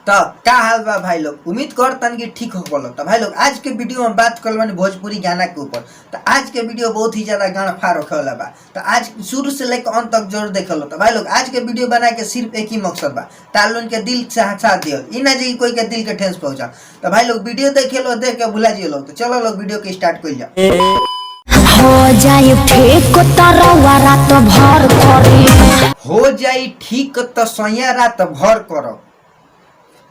तो का हाल बा भाई लोग, उम्मीद करतन कि ठीक हो बोलो। तो भाई लोग आज के वीडियो में बात कर बानी भोजपुरी गाना के ऊपर। तो आज के वीडियो बहुत ही ज्यादा गाना फाड़ रखे वाला बा, तो आज शुरू से लेकर अंत तक जरूर देख लो। तो भाई लोग आज के वीडियो बना के सिर्फ एक ही मकसद बा, तालुन के दिल से साथ दियो, ई ना जी कोई के दिल के ठेस पहुंचा। तो भाई लोग वीडियो देखे लो, देख के भुला जियो लोग। तो चलो लोग वीडियो के स्टार्ट कर लिया। हो जाई ठीक तरवा रात भर करी, हो जाई ठीक तो सोया रात भर करो।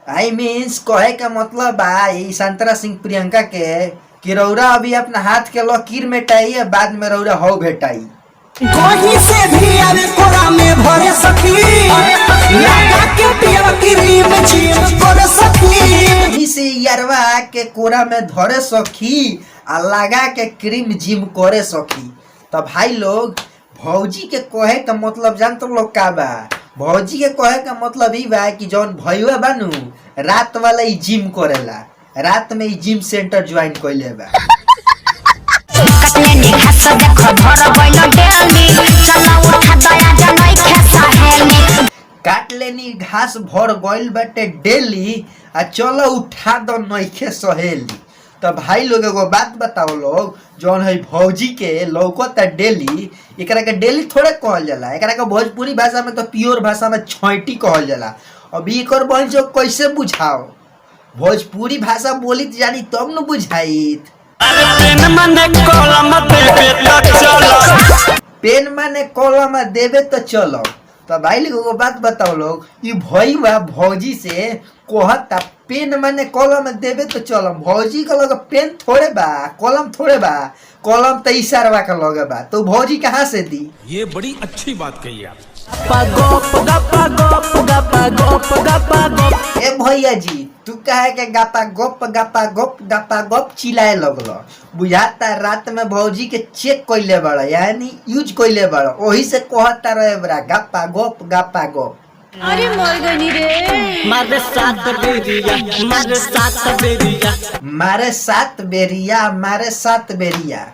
आई मीन्स कहे का मतलब बा ई संतरा सिंह प्रियंका के कि रौरा अभी अपना हाथ के लकीर मेटाई है, बाद में रौरा हो भेटाई। कहीं से भी आवे कोरा में भरे सखी, लगा के पिया क्रीम चीम कर सखी, इसे यारवा के कोरा में धरे सखी आ लगा के क्रीम जिम करे सखी। तो भाई लोग भौजी के कहे का मतलब जान तो लोग का बा? भौजी के कहे का मतलब ई बा कि जौन भैया बानू रात वाला ई जिम करेला, रात में ई जिम सेंटर ज्वाइन कइले बा। कटले घास देखो भर गइल डेली, चला उठा दया जनई खेसा हेली, काट लेनी घास भर गइल बाटे डेली, आ चलो उठा दो नइखे सहेली। तो भाई लोग एगो बात बताओ लोग, जौन है भौजी के लौकता डेली, एकरा के डेली थोड़े कहल जाला, एकरा के भोजपुरी भाषा में तो प्योर भाषा में छौटी कहल जाला। अभी एकर बहन से कैसे बुझाओ? भोजपुरी भाषा बोली जानी तब न बुझाइत। पेन माने कलम देवे तो चलो। तो भाई लोग एगो बात बताओ लोग, ई भईवा भौजी से कहता पेन माने कलम देवे तो चलो। भौजी का लगे पेन थोड़े बा, कलम थोड़े बा, कलम तो इशारवा का लगे बा। तो भौजी कहाँ से दी? ये बड़ी अच्छी बात कही आप। ए भैया जी, तू कहे के गापा गप चिल्लाए लगलो। बुझाता रात में भौजी के चेक कइले बड़ा, यानी यूज कइले बड़ा, ओही से कहता रहे बड़ा गापा गप। अरे मर गई रे। मारे सात बेरिया।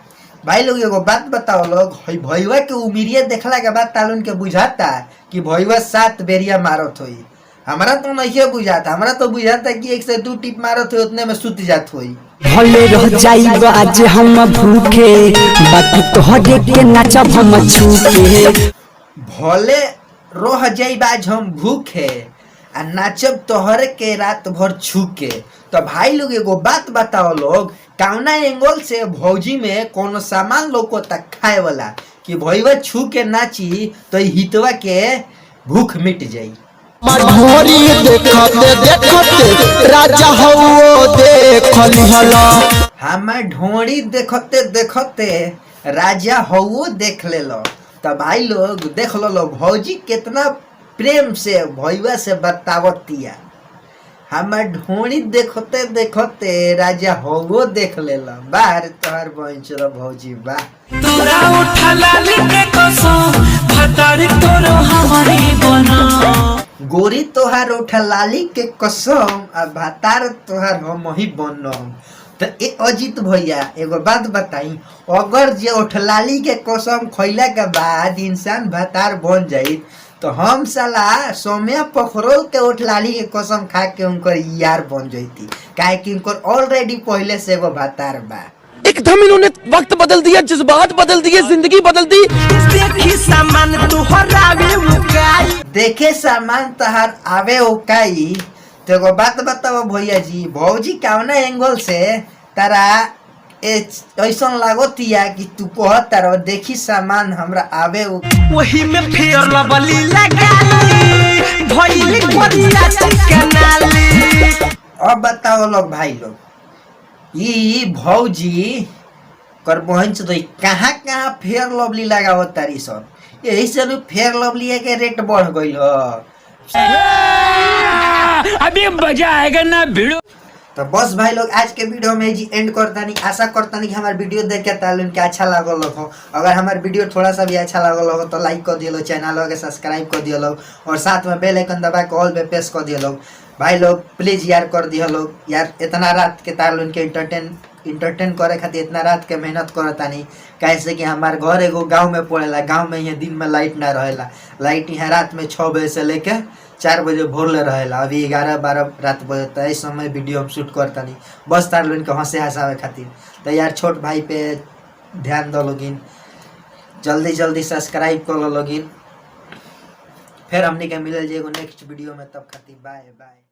भाई लोग एगो बात बताओ लोग, भैया के उमिरिया देखला के बाद तालुन के बुझाता कि भैया 7 बेरिया मारत होई। हमरा तो नहीं बुझाता, हमरा तो बुझाता कि 1 से 2 टिप मारत होई, उतने में सुत जात होई। भले रह जाई आज हम भूखे, बाकी तोहरे के नाचब हम छूके, भले रह जाई आज हम भूखे आ नाचब तोहरे के रात भर छूके। तो भाई लोग एगो बात बताओ लोग, कौना एंगल से भौजी में कोनो सामान लोग तक खाए वाला कि भैया छू के नाची तो हितवा के भूख मिट जाई। मधोरी देखते राजा हो देखली हला, हमार ढोरी देखते देखते राजा हो देख ले लो। तो भाई लोग देख लो भौजी कितना प्रेम से भैया से बतावतिया, हमार ढोरी देखते देखते राजा हो देख ले लो। बाहर तोहर बहन भौजी बा तोरा उठा लाली के कसम भतारी तोरो हमारी बना, गोरी तोहार उठा लाली के कसम आ भातार तोहार हम ही बनम। तो ए अजीत भैया एगो बात बताई, अगर जे उठलाली के कसम खैला के बाद इंसान भातार बन जाई, तो हम साला सौम्या पखरोल के उठलाली के कसम खा के उनकर यार बन जैती, काहे कि उनकर ऑलरेडी पहले से एगो भातार बा। एकदम इन्होंने वक्त बदल दिया, जज्बात बदल दिए, जिंदगी बदल दी। देखी सामान तोहर आवे उकाई, देखे सामान तहार आवे उकाई। तो एगो बात बताओ भैया जी, भौजी कौना एंगल से तारा ऐसा लागतिया कि तू कहता रहो देखी सामान हमरा आवे वही में फेर लबली लगाली, भइल कोरिया कनाली। अब बताओ लोग भाई लोग, ई भौजी कर बहन से तो कहाँ फेयर लवली लगावत तारी सब, यही से फेयर लवली के रेट बढ़ गई हो। अभी मजा आएगा ना भिड़ो। तो बस भाई लोग आज के वीडियो में जी एंड करता नहीं। आशा करता नहीं कि हमारे वीडियो देख के तालुन के अच्छा लागल हो। अगर हमारे वीडियो थोड़ा सा भी अच्छा लागल हो तो लाइक कर दियो, चैनल के सब्सक्राइब कर दियो लोग, और साथ में बेल आइकन दबा के ऑल पे प्रेस कर दियो लोग। भाई लोग प्लीज यार कर दियो लोग यार, इतना रात के तालुन के एंटरटेन इंटरटेन करे खातिर इतना रात के मेहनत करतानी। कैसे कि हमार घर एगो गांव में पड़ेला, गांव में यहाँ दिन में लाइट ना रहेला, लाइट यहाँ रात में 6 बजे से लेके 4 बजे भोर ले रहेला। अभी 11-12 रात बजे तो इस समय वीडियो हम शूट करतानी बस तार लोगन के हंसे हंसावे खातिर। तो यार छोट भाई पे ध्यान दो लोगिन, जल्दी जल्दी सब्सक्राइब कर लो लोगिन। फिर हमने के मिलल जे एगो नेक्स्ट वीडियो में, तब खातिर बाय बाय।